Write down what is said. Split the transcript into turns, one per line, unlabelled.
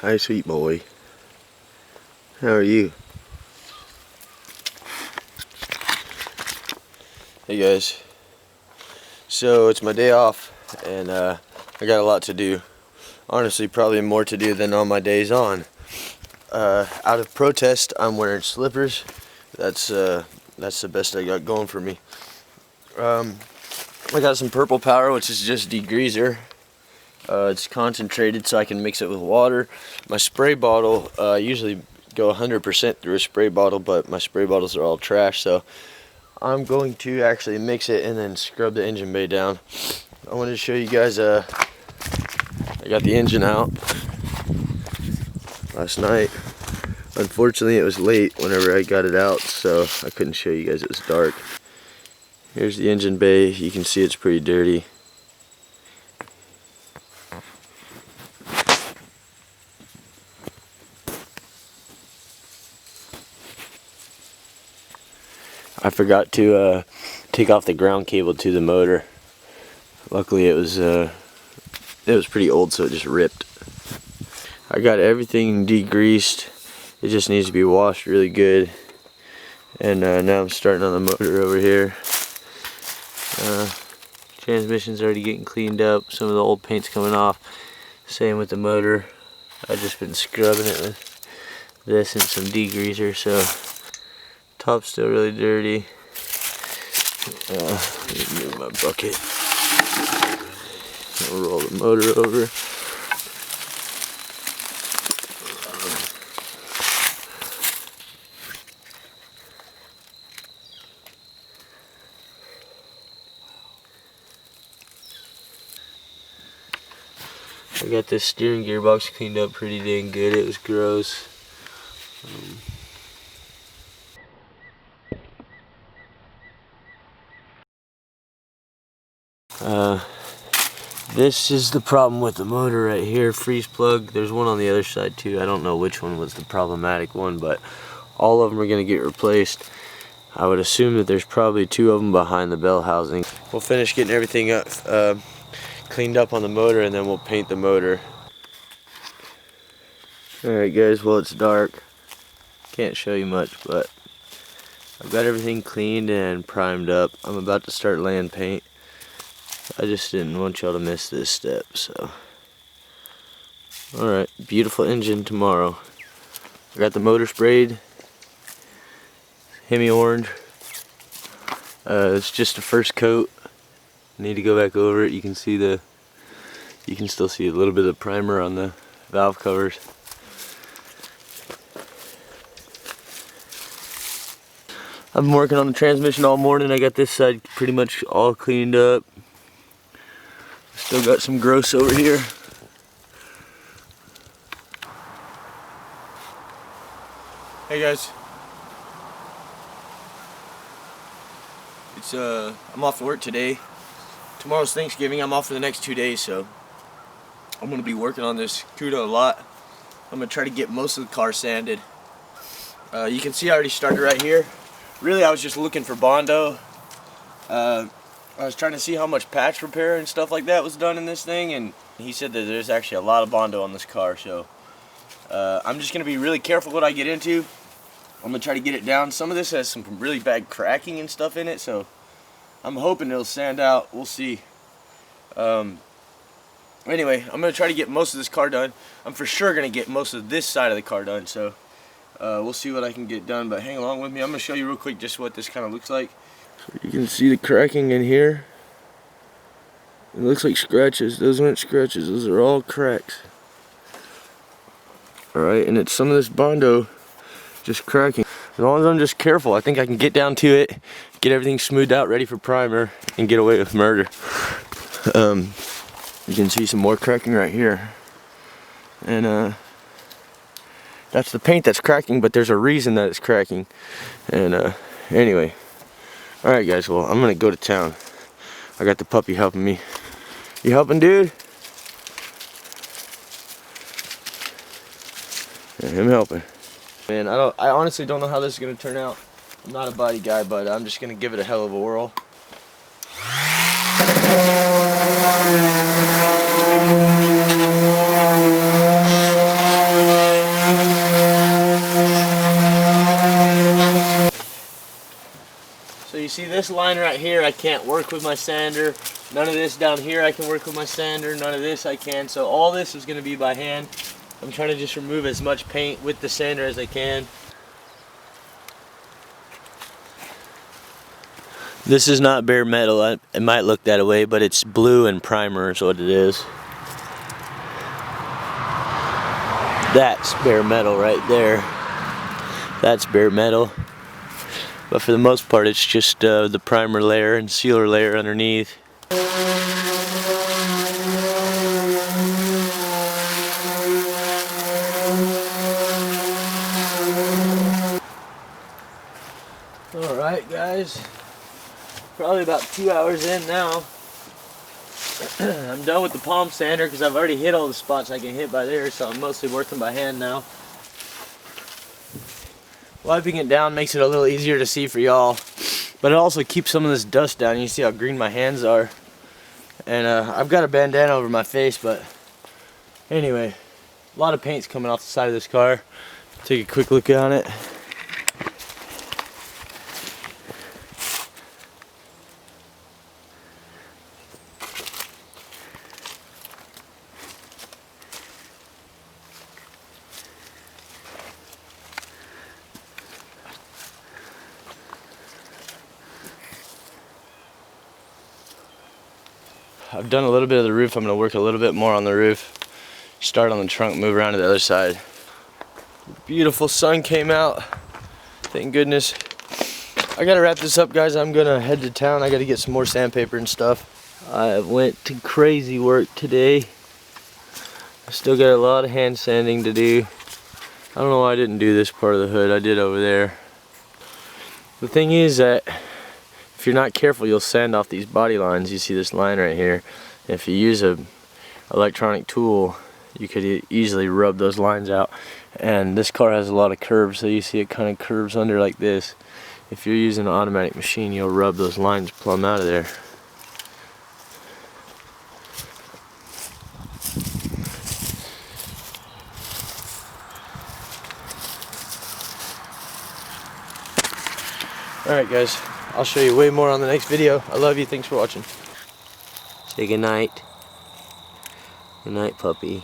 Hi, sweet boy. How are you? Hey guys. So it's my day off, and I got a lot to do. Honestly, probably more to do than on my days on. Out of protest, I'm wearing slippers. That's the best I got going for me. I got some purple powder, which is just degreaser. It's concentrated so I can mix it with water. My spray bottle, I usually go 100% through a spray bottle, but my spray bottles are all trash, so I'm going to actually mix it and then scrub the engine bay down. I wanted to show you guys, I got the engine out last night. Unfortunately, it was late whenever I got it out, so I couldn't show you guys. It was dark. Here's the engine bay. You can see it's pretty dirty. I forgot to take off the ground cable to the motor. Luckily it was pretty old, so it just ripped. I got everything degreased. It just needs to be washed really good. And now I'm starting on the motor over here. Transmission's already getting cleaned up. Some of the old paint's coming off. Same with the motor. I've just been scrubbing it with this and some degreaser, so top's still really dirty. Let me move my bucket. I'll roll the motor over. I got this steering gearbox cleaned up pretty dang good. It was gross. This is the problem with the motor right here, freeze plug. There's one on the other side too. I don't know which one was the problematic one, but all of them are going to get replaced. I would assume that there's probably 2 of them behind the bell housing. We'll finish getting everything up, cleaned up on the motor, and then we'll paint the motor. Alright guys, well, it's dark. Can't show you much, but I've got everything cleaned and primed up. I'm about to start laying paint. I just didn't want y'all to miss this step, so. Alright, beautiful engine tomorrow. I got the motor sprayed. Hemi orange. It's just the first coat. I need to go back over it. You can still see a little bit of primer on the valve covers. I've been working on the transmission all morning. I got this side pretty much all cleaned up. Still got some gross over here. Hey guys. I'm off to work today. Tomorrow's Thanksgiving. I'm off for the next 2 days, so I'm gonna be working on this Cuda a lot. I'm gonna try to get most of the car sanded. You can see I already started right here. Really, I was just looking for Bondo. I was trying to see how much patch repair and stuff like that was done in this thing, and he said that there's actually a lot of Bondo on this car, so I'm just going to be really careful what I get into. I'm going to try to get it down. Some of this has some really bad cracking and stuff in it, so I'm hoping it'll sand out. We'll see. Anyway, I'm going to try to get most of this car done. I'm for sure going to get most of this side of the car done, so we'll see what I can get done, but hang along with me. I'm going to show you real quick just what this kind of looks like. So you can see the cracking in here. It looks like scratches. Those aren't scratches, those are all cracks. Alright, and it's some of this Bondo just cracking. As long as I'm just careful, I think I can get down to it, get everything smoothed out, ready for primer, and get away with murder. You can see some more cracking right here. And that's the paint that's cracking, but there's a reason that it's cracking. And anyway. Alright guys, well, I'm gonna go to town. I got the puppy helping me. You helping, dude? Yeah, him helping. Man, I honestly don't know how this is gonna turn out. I'm not a body guy, but I'm just gonna give it a hell of a whirl. this line right here I can't work with my sander. None of this down here I can work with my sander. None of this I can. So all this is going to be by hand. I'm trying to just remove as much paint with the sander as I can. This is not bare metal. It might look that way, but it's blue and primer is what it is. That's bare metal right there. That's bare metal. But for the most part, it's just the primer layer and sealer layer underneath. Alright guys, probably about 2 hours in now. I'm done with the palm sander because I've already hit all the spots I can hit by there, so I'm mostly working by hand now. Wiping it down makes it a little easier to see for y'all, but it also keeps some of this dust down. You see how green my hands are. And I've got a bandana over my face, but anyway, a lot of paint's coming off the side of this car. Take a quick look on it. I've done a little bit of the roof. I'm going to work a little bit more on the roof. Start on the trunk, move around to the other side. Beautiful sun came out. Thank goodness. I got to wrap this up, guys. I'm going to head to town. I got to get some more sandpaper and stuff. I went to crazy work today. I still got a lot of hand sanding to do. I don't know why I didn't do this part of the hood. I did over there. The thing is that if you're not careful, you'll sand off these body lines. You see this line right here. If you use a electronic tool, you could easily rub those lines out. And this car has a lot of curves, so you see it kind of curves under like this. If you're using an automatic machine, you'll rub those lines plumb out of there. Alright guys, I'll show you way more on the next video. I love you, thanks for watching. Say goodnight. Good night, puppy.